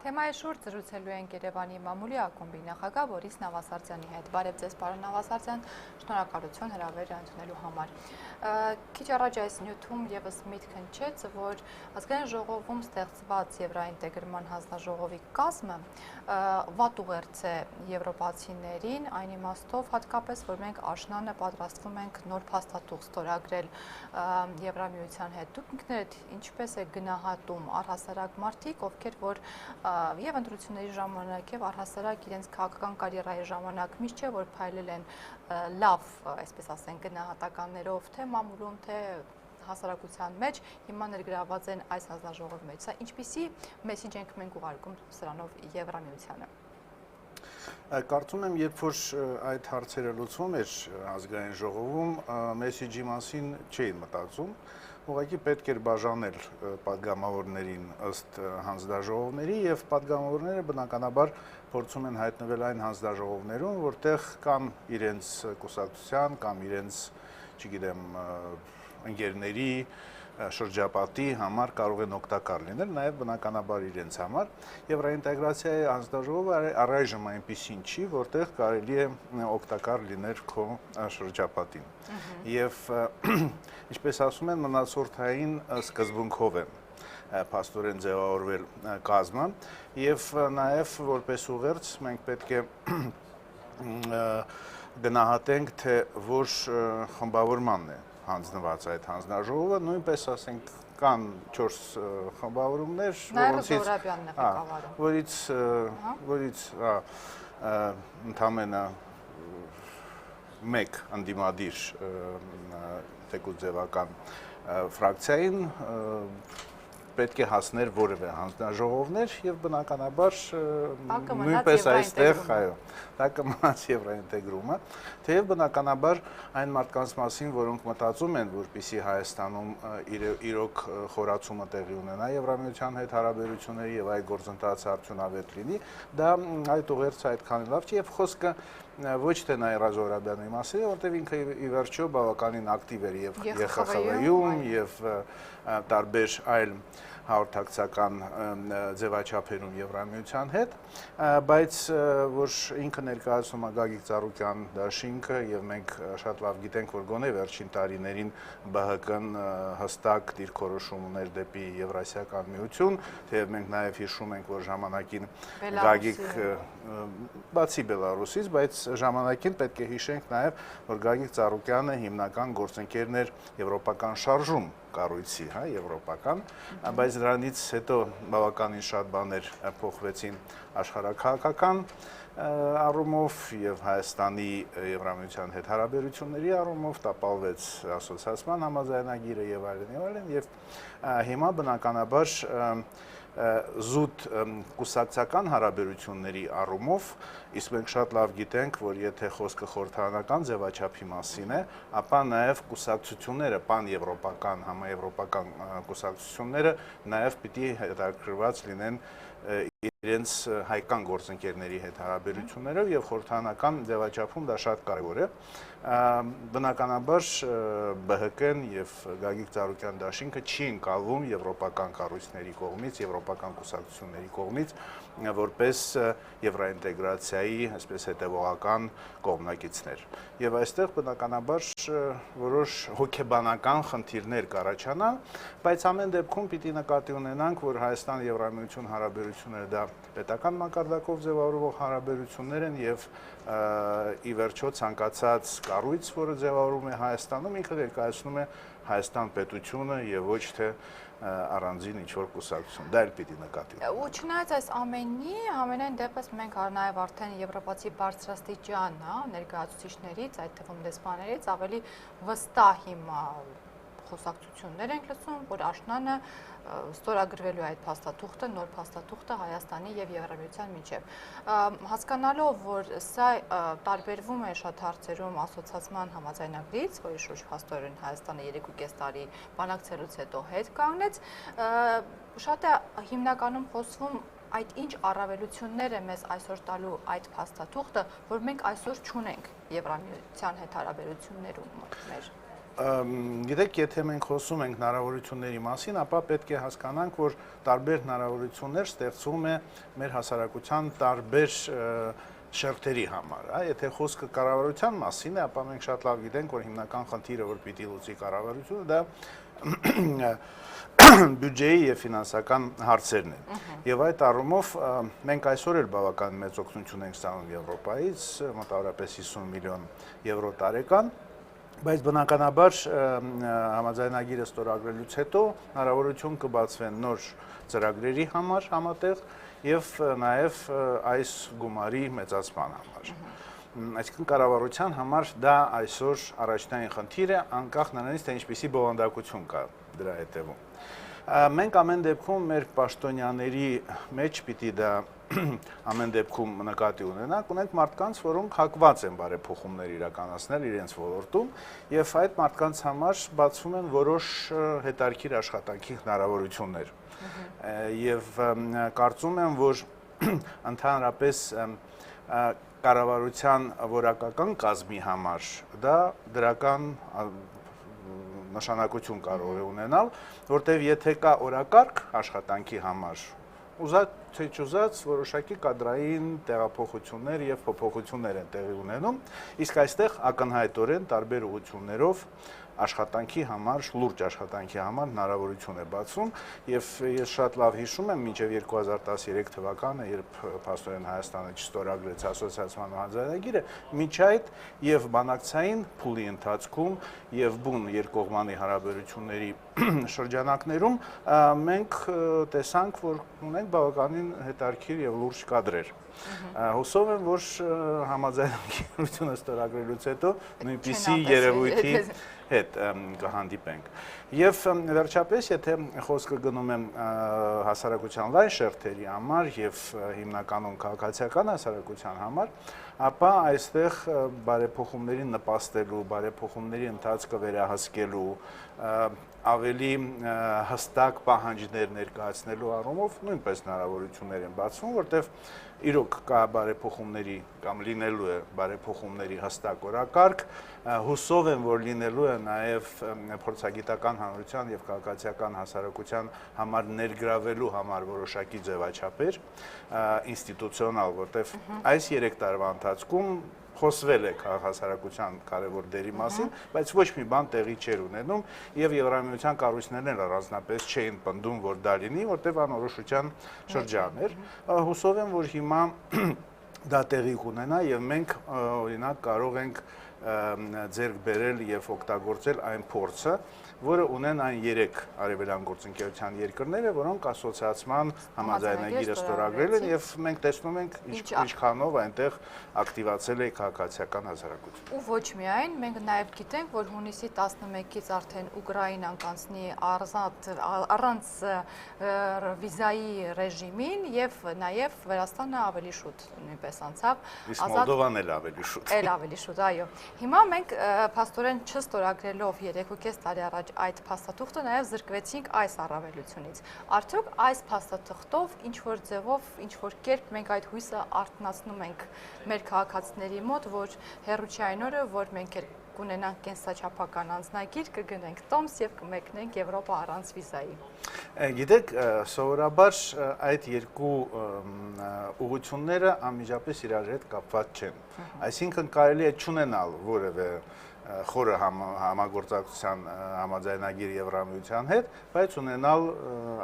Թեմայի շուրջ զրուցելու ենք Երևանի մամուլի ակումբի նախագահ Բորիս Նավասարդյանի հետ։ Բարև ձեզ, պարոն Նավասարդյան, շնորհակալություն հրավերը ընդունելու համար։ Քիչ առաջ այս նյութում եւս միտք հնչեց, որ ազգային ժողովում ստեղծված Եվրաինտեգրման հանձնաժողովի կազմը վատ ուղերձ է եվրոպացիներին, այն իմաստով հատկապես, որ մենք աշնանը պատրաստվում ենք նոր փաստաթուղթ ստորագրել Եվրամիության հետ։ Դուք ինքներդ ինչպես եք գնահատում առհասարակ մարդիկ, ովքեր որ եւ ընտրությունների ժամանակ եւ առհասարակ իրենց քաղաքական կարիերայի ժամանակ միշտ չէ որ փայլել են լավ, այսպես ասենք, գնահատականներով թե մամուլում, թե հասարակության մեջ, հիմա ներգրաված են այս հանձնաժողովի մեջ։ Սա ինչպիսի մեսիջ ենք մենք ուղարկում սրանով Եվրամիությանը։ Կարծում եմ, երբ որ այդ հարցերը լուծվում էր ազգային ժողովում, մեսիջի մասին չէին մտածում, ուղղակի պետք էր բաժանել պատգամավորներին ըստ հանձնաժողովների եւ պատգամավորները բնականաբար փորձում են հայտնվել այն հանձնաժողովներում, որտեղ կամ իրենց կուսակցության, կամ իրենց, չգիտեմ, ընկերների շրջապատի համար կարող են օգտակար լինել, նաև բնականաբար իրենց համար։ Եվրաինտեգրացիայի հանձնաժողովը առայժմ այնպիսին չի, որտեղ կարելի է օգտակար լինել քո շրջապատին։ Եվ ինչպես ասում են, մնացորդային սկզբունքով է փաստորեն ձևավորվել կազմը, եւ նաև որպես ուղերձ մենք պետք է գնահատենք, թե որ խմբավորմանն է հանձնված այդ հանձնաժողովը, նույնպես ասենք կան 4 խմբավորումներ, որից ընդամենը մեկ ընդդիմադիր թեկուզ ձևական ֆրակցիային պետք է հասներ որևէ հանձնաժողովներ եւ բնականաբար նույնպես այստեղ, այո, դա կմնաց եվրաինտեգրումը, թեև բնականաբար այն մարդկանց մասին, որոնք մտածում են, որպեսզի Հայաստանում իրոք խորացումը տեղի ունենա Եվրամիության հետ հարաբերությունների եւ այդ գործընթացը արդյունավետ լինի, դա այդ ուղերձը այդքան լավ չի եւ խոսքը ոչ թե Նաիրա Զոհրաբյանի մասին, որտեղ ինքը ի վերջո բավականին ակտիվ էր եւ ԵԽԽՎ-ում եւ տարբեր այլ հաղորդակցական ձևաչափերում Եվրամիության հետ, բայց որ ինքը ներկայացնում է Գագիկ Ծառուկյան դաշինքը եւ մենք շատ լավ գիտենք, որ գոնե վերջին տարիներին ԲՀԿ-ն հստակ դիրքորոշում ուներ դեպի Եվրասիական միություն, թեև մենք նաեւ հիշում ենք, որ ժամանակին Գագիկ բացի Բելարուսից, բայց ժամանակին պետք է հիշենք նաեւ, որ Գագիկ Ծառուկյանը հիմնական գործընկերն էր եվրոպական շարժում կառույցի, հա, եվրոպական, բայց դրանից հետո բավականին շատ բաներ փոխվեցին աշխարհաքաղաքական առումով եւ Հայաստանի Եվրամիության հետ հարաբերությունների առումով, տապալվեց ասոցիացիան համաձայնագիրը եւ այլն եւ հիմա բնականաբար զուտ կուսակցական հարաբերությունների առումով, իսկ մենք շատ լավ գիտենք, որ եթե խոսքը խորհրդարանական ձևաչափի մասին է, ապա նաև կուսակցությունները, պանեվրոպական, համաեվրոպական կուսակցությունները նաև պիտի հետաքրքրված լինեն իրենց հայկական գործընկերների հետ հարաբերություններով եւ խորհրդարանական ձևաչափում դա շատ կարեւոր է։ Բնականաբար ԲՀԿ-ն եւ Գագիկ Ծառուկյան դաշինքը չի ընկալվում եվրոպական կառույցների կողմից, եվրոպական կուսակցությունների կողմից որպես եվրաինտեգրացիայի, այսպես հետևողական կողմնակիցներ։ Եվ այստեղ բնականաբար որոշ հոգեբանական խնդիրներ կառաջանան, բայց ամեն դեպքում պիտի նկատի ունենանք, որ Հայաստան-Եվրամիություն հարաբերությունները դա պետական մակարդակով ձևավորվող հարաբերություններ են եւ ի վերջո ցանկացած կառույց, որը ձևավորվում է Հայաստանում, ինքը ներկայացնում է Հայաստան պետությունը եւ ոչ թե առանձին ինչ-որ կուսակցություն, դա էլ պիտի նկատի ունենանք։ Ու չնայած այս ամենի, ամենայն դեպս մենք նաև արդեն եվրոպացի բարձրաստիճան ներկայացուցիչներից, այդ թվում դեսպաներից ավելի վստահ հիմա խոսակցություններ ենք լսում, որ աշնանը ստորագրվելու այդ փաստաթուղթը, նոր փաստաթուղթը Հայաստանի եւ Եվրամիության միջև։ Հասկանալով, որ սա տարբերվում է շատ հարցերում ասոցիացիան համաձայնագրից, որի շուրջ փաստորեն Հայաստանը 3.5 տարի բանակցելուց հետո հետ կանգնեց, շատ է հիմնականում խոսվում այդ ինչ առավելություններ է մեզ այսօր տալու այդ փաստաթուղթը, որ մենք այսօր չունենք Եվրամիության հետ հարաբերություններում մեր։ Գիտեք, եթե մենք խոսում ենք հնարավորությունների մասին, ապա պետք է հասկանանք, որ տարբեր հնարավորություններ ստեղծվում է մեր հասարակության տարբեր շերտերի համար, եթե խոսքը կառավարության մասին է, ապա մենք շատ լավ գիտենք, որ հիմնական խնդիրը, որ պիտի լուծի կառավարությունը, դա բյուջեի եւ ֆինանսական հարցերն են։ Եվ այդ առումով մենք այսօր էլ բավական մեծ օգնություն ենք ստանում Եվրոպայից, մոտավորապես 50 միլիոն եվրո տարեկան, բայց բնականաբար համաձայնագիրը ստորագրելուց հետո հնարավորություն կբացվեն նոր ծրագրերի համար համատեղ եւ նաեւ այս գումարի մեծացման համար։ Այսինքն կառավարության համար դա այսօր առաջնային խնդիր է, անկախ նրանից թե ինչպիսի բովանդակություն կա դրա հետևում։ Մենք ամեն դեպքում մեր պաշտոնյաների մեջ պիտի դա ամեն դեպքում նկատի ունենք մարդկանց, որոնք հակված են բարեփոխումներ իրականացնել իրենց ոլորտում, եւ այդ մարդկանց համար բացվում են որոշ հետաքրքիր աշխատանքի հնարավորություններ։ Եվ կարծում եմ, որ ընդհանրապես կառավարության որակական կազմի համար դա դրական նշանակություն կարող է ունենալ, որտեղ եթե կա օրակարգ աշխատանքի համար, ուզած թե չուզած որոշակի կադրային տեղափոխություններ եւ փոփոխություններ են տեղի ունենում, իսկ այստեղ ակնհայտորեն տարբեր ուղղություններով աշխատանքի համար, լուրջ աշխատանքի համար հնարավորություն է բացվում եւ ես շատ լավ հիշում եմ մինչեւ 2013 թվականը, երբ փաստորեն Հայաստանը չստորագրեց ասոցիացիան հանձնարարագիրը, միջ այդ եւ բանակցային փուլի ընթացքում եւ բուն երկկողմանի հարաբերությունների շրջանակներում մենք տեսանք, որ ունենք բավականին հետաքրքիր եւ լուրջ կադրեր։ Հուսով եմ, որ համաձայնագիրությունը ստորագրելուց հետո նույնպիսի երևույթի հետ կհանդիպենք։ Եվ վերջապես, եթե խոսքը գնում եմ հասարակության լայն շերտերի համար եւ հիմնականում քաղաքացիական հասարակության համար, ապա այստեղ բարեփոխումներին նպաստելու, բարեփոխումների ընթացքը վերահսկելու, ավելի հստակ պահանջներ ներկայացնելու առումով նույնպես հնարավորություններ են բացվում, որտեղ իրոք կա բարեփոխումների կամ լինելու է բարեփոխումների հստակ օրակարգ, հուսով եմ, որ լինելու է նաև փորձագիտական հանրության եւ քաղաքացիական հասարակության համար ներգրավելու համար որոշակի ձևաչափեր, ինստիտուցիոնալ, որտեղ այս 3 տարվա ընթացքում խոսվել է հասարակության կարևոր դերի մասին, բայց ոչ մի բան տեղի չէր ունենում եւ Եվրամիության կառույցներն էլ առանձնապես չէին պնդում, որ դա լինի, որտեղ անորոշության շրջան էր։ Հուսով եմ, որ հիմա դա տեղի կունենա եւ մենք օրինակ կարող ենք ձեռք բերել եւ օգտագործել այն փորձը, որը ունեն այն 3 արևելյան գործընկերության երկրները, որոնք ասոցիացիան համաձայնագիրը ստորագրել են եւ մենք տեսնում ենք ինչքանով այնտեղ ակտիվացել է քաղաքացիական հասարակությունը։ Ու ոչ միայն, մենք նաեւ գիտենք, որ հունիսի 11-ից արդեն Ուկրաինան կանցնի առանց վիզայի ռեժիմին եւ նաեւ Վրաստանը ավելի շուտ նույնպես անցավ։ Իսկ Մոլդովան էլ ավելի շուտ։ Էլ ավելի շուտ, այո։ Հիմա մենք փաստորեն չստորագրելով 3.5 տարի առաջ այդ փաստաթուղթը նաև զրկվեցինք այս առավելությունից։ Արդյոք այս փաստաթղթով ինչ-որ ձևով, ինչ-որ կերպ մենք այդ հույսը արթնացնում ենք մեր քաղաքացիների մոտ, որ հեռու չէ այն օրը, որ մենք կունենանք կենսաչափական անձնագիր, կգնենք տոմս եւ կմեկնենք Եվրոպա առանց վիզայի։ Գիտեք, սովորաբար այդ երկու ուղղությունները անմիջապես իրար հետ կապված չեն։ Այսինքն կարելի է չունենալ որևէ խորը համագործակցության համաձայնագիր Եվրամիության հետ, բայց ունենալ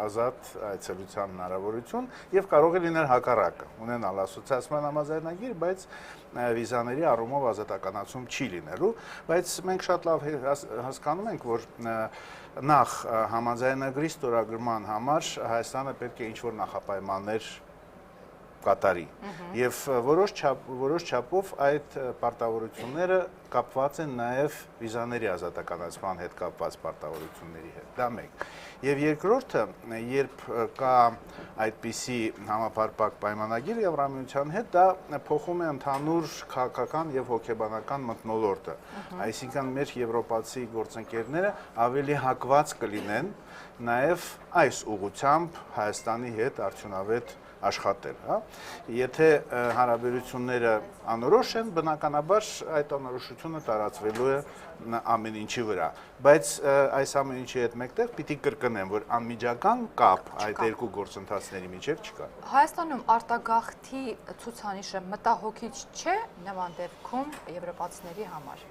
ազատ այցելության հնարավորություն եւ կարող է լինել հակառակը, ունենալ ասոցիացիան համաձայնագիր, բայց վիզաների առումով ազատականացում չի լինելու, բայց մենք շատ լավ հասկանում ենք, որ նախ համաձայնագրի ստորագրման համար Հայաստանը պետք է ինչ-որ նախապայմաններ կատարի եւ որոշ չափով այդ պարտավորությունները կապված են նաեւ վիզաների ազատականացման հետ կապված պարտավորությունների հետ, դա մեկ։ Եվ երկրորդը, երբ կա այդպիսի համապարփակ պայմանագիր Եվրամիության հետ, դա փոխում է ընդհանուր քաղաքական եւ հոգեբանական մթնոլորտը, այսինքն մեր եվրոպացի գործընկերները ավելի հակված կլինեն նաեւ այս ուղղությամբ Հայաստանի հետ արդյունավետ աշխատել, հա։ Եթե հարաբերությունները անորոշ են, բնականաբար այդ անորոշությունը իշխանությունը տարածվելու է ամեն ինչի վրա, բայց այս ամեն ինչի հետ մեկտեղ պիտի կրկնեմ, որ անմիջական կապ այդ երկու գործընթացների միջև չկա։ Հայաստանում արտագաղթի ցուցանիշը մտահոգիչ չէ նման դեպքում եվրոպացիների համար։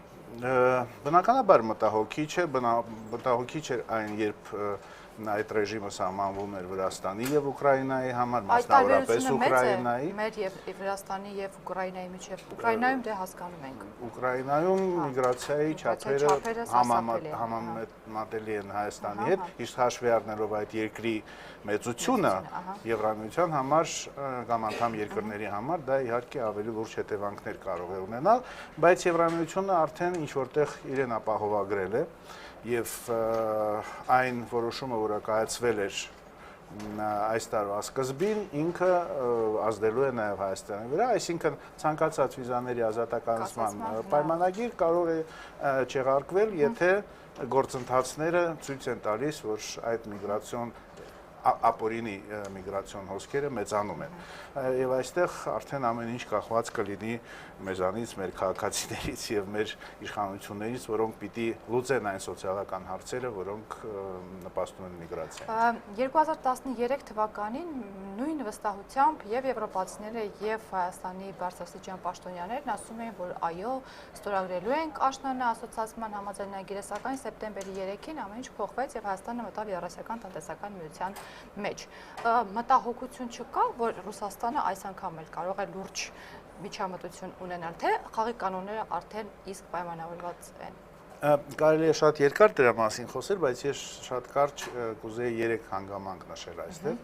Բնականաբար մտահոգիչ է, մտահոգիչ է այն, երբ այդ ռեժիմը սահմանվում էր Վրաստանի եւ Ուկրաինայի համար, մասնավորապես Ուկրաինայի։ Մեր եւ Վրաստանի եւ Ուկրաինայի միջև Ուկրաինայում դե հասկանում ենք։ Ուկրաինայում միգրացիայի չափերը համեմատելի են Հայաստանի հետ, իսկ հաշվի առնելով այդ երկրի մեծությունը Եվրամիության համար կամ անդամ երկրների համար դա իհարկե ավելի լուրջ հետևանքներ կարող է ունենալ, բայց Եվրամիությունը արդեն ինչ որտեղ իրեն ապահովագրել է եւ այն որոշումը, որը կայացվել էր այս տարվա սկզբին, ինքը ազդելու է նաեւ Հայաստանի վրա, այսինքն ցանկացած վիզաների ազատականացման պայմանագիր կարող է չեղարկվել, եթե գործընթացները ցույց են տալիս, որ այդ միգրացիոն ապօրինի միգրացիոն հոսքերը մեծանում են եւ այստեղ արդեն ամեն ինչ կախված կլինի մեզանից, մեր քաղաքացիներից եւ մեր իշխանություններից, որոնք պիտի լուծեն այն սոցիալական հարցերը, որոնք նպաստում են միգրացիային։ 2013 թվականին նույն վստահությամբ եւ եվրոպացիները եւ Հայաստանի բարձրաստիճան պաշտոնյաներն ասում էին, որ այո, ստորագրելու ենք աշնանը ասոցիացիան համաձայնագիրը, սակայն սեպտեմբերի 3-ին ամեն ինչ փոխվեց եւ Հայաստանը մտավ Եվրասիական տնտեսական միության մեջ։ Մտահոգություն չկա, որ Ռուսաստանը այս անգամ էլ կարող է լուրջ միջամտություն ունենալ, թե խաղի կանոնները արդեն իսկ պայմանավորված են։ Կարելի է շատ երկար դրա մասին խոսել, բայց ես շատ կարճ կուզեի 3 հանգամանք նշել այստեղ։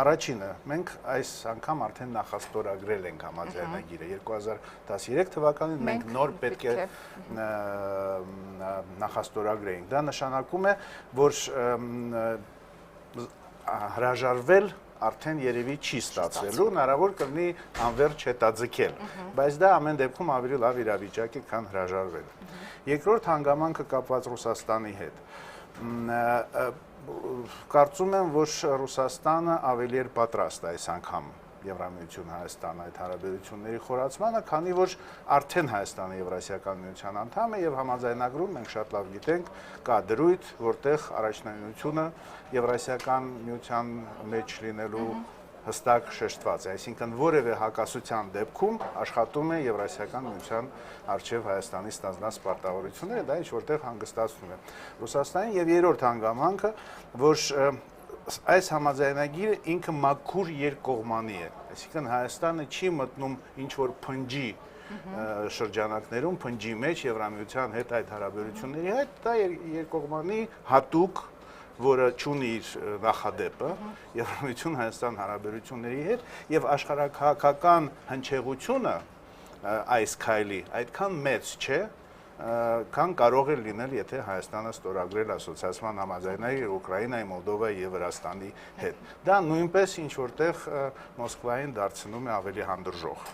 Առաջինը, մենք այս անգամ արդեն նախաստորագրել ենք համաձայնագիրը 2013 թվականին, մենք նոր պետք է նախաստորագրեինք։ Դա նշանակում է, որ հրաժարվել արդեն երևի չի ստացվելու, հնարավոր կլինի անվերջ հետաձգել, բայց դա ամեն դեպքում ավելի լավ իրավիճակ է, քան հրաժարվելը։ Երկրորդ հանգամանքը կապված Ռուսաստանի հետ։ Կարծում եմ, որ Ռուսաստանը ավելի էր պատրաստ այս անգամ Եվրամիություն Հայաստան այդ հարաբերությունների խորացմանը, քանի որ արդեն Հայաստանը Եվրասիական միության անդամ է եւ համաձայնագրում մենք շատ լավ գիտենք, կա դրույթ, որտեղ առաջնայնությունը Եվրասիական միության մեջ լինելու հստակ շեշտված է, այսինքն որևէ հակասության դեպքում աշխատում է Եվրասիական միության արչև Հայաստանի ստանձնած պարտավորությունները, դա ինչ որտեղ հանգստացնում է Ռուսաստանին եւ երրորդ հանգամանքը, որ այս համաձայնագիրը ինքը մաքուր երկկողմանի է, այսինքն Հայաստանը չի մտնում ինչ-որ փնջի շրջանակներում, փնջի մեջ Եվրամիության հետ այդ հարաբերությունների հետ, դա երկկողմանի հատուկ, որը չունի իր նախադեպը Եվրամիություն Հայաստան հարաբերությունների հետ եւ աշխարհաքաղաքական հնչեղությունը այս քայլի այդքան մեծ չէ, քան կարող է լինել, եթե Հայաստանը ստորագրել ասոցիացիան համաձայնագիր Ուկրաինայի, Մոլդովայի եւ Վրաստանի հետ։ Դա նույնպես ինչ որտեղ Մոսկվային դարձնում է ավելի հանդուրժող։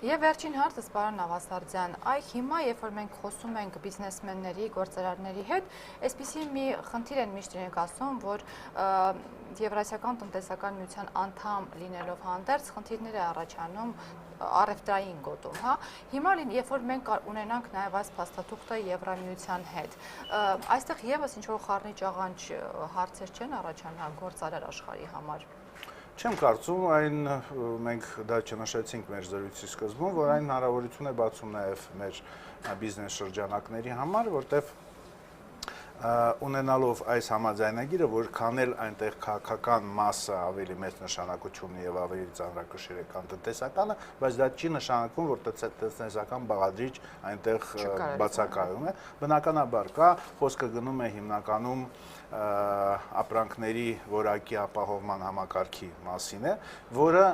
Եվ վերջին հարցս, պարոն Նավասարդյան, հիմա, երբ որ մենք խոսում ենք բիզնեսմենների, գործարարների հետ, այսպիսի մի խնդիր են միշտ իրենք ասում, որ Եվրասիական տնտեսական միության անդամ լինելով հանդերձ խնդիրներ է առաջանում առևտրային գոտում, հա։ Հիմա երբ որ մենք ունենանք նաև այս փաստաթուղթը Եվրամիության հետ, այստեղ եւս ինչ որ խառնիչ աղանջ հարցեր չեն առաջանա գործարար աշխարհի համար։ Չեմ կարծում, այն մենք դա չնշեցինք մեր զրույցի սկզբում, որ այն հնարավորություն է բացում նաև մեր բիզնես շրջանակների համար, որտեղ ունենալով այս համաձայնագիրը, որքան էլ այնտեղ քաղաքական մասը ավելի մեծ նշանակություն ունի եւ ավելի ծանրակշիռ է քան տնտեսականը, բայց դա չի նշանակում, որ տնտեսական բաղադրիչ այնտեղ բացակայում է։ Բնականաբար կա, խոսքը գնում է հիմնականում ապրանքների որակի ապահովման համակարգի մասին է, որը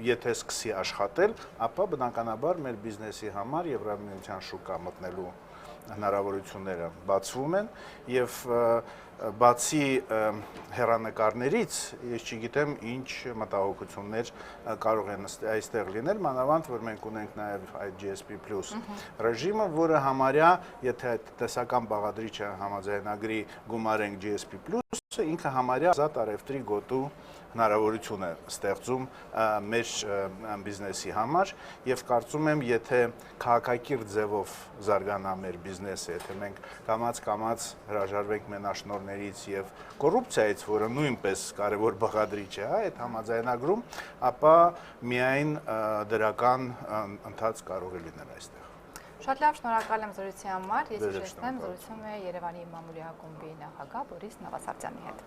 եթե սկսի աշխատել, ապա բնականաբար մեր բիզնեսի համար Եվրամիության շուկա մտնելու հնարավորությունները բացվում են եւ բացի հեռանկարներից ես չգիտեմ ինչ մտահոգություններ կարող են այստեղ լինել, մանավանդ որ մենք ունենք նաեւ այդ GSP+ ռեժիմը, որը համարյա եթե այդ տեսական բաղադրիչը համաձայնագրի գումարենք GSP+, ինքը համարյա ազատ առևտրի գոտու հնարավորություն է ստեղծում մեր բիզնեսի համար եւ կարծում եմ, եթե քաղաքակիրթ ձևով զարգանա մեր բիզնեսը, եթե մենք կամաց հրաժարվենք մենաշնորհներից եւ կոռուպցիայից, որը նույնպես կարեւոր բաղադրիչ է, այդ համաձայնագրում, ապա միայն դրական ընթաց կարող է լինել այստեղ։ Շատ լավ, շնորհակալ եմ զրույցի համար։ Ես հիշեցնեմ, զրուցում է Երևանի մամուլի ակումբի նախագահ Բորիս Նավասարդյանի հետ։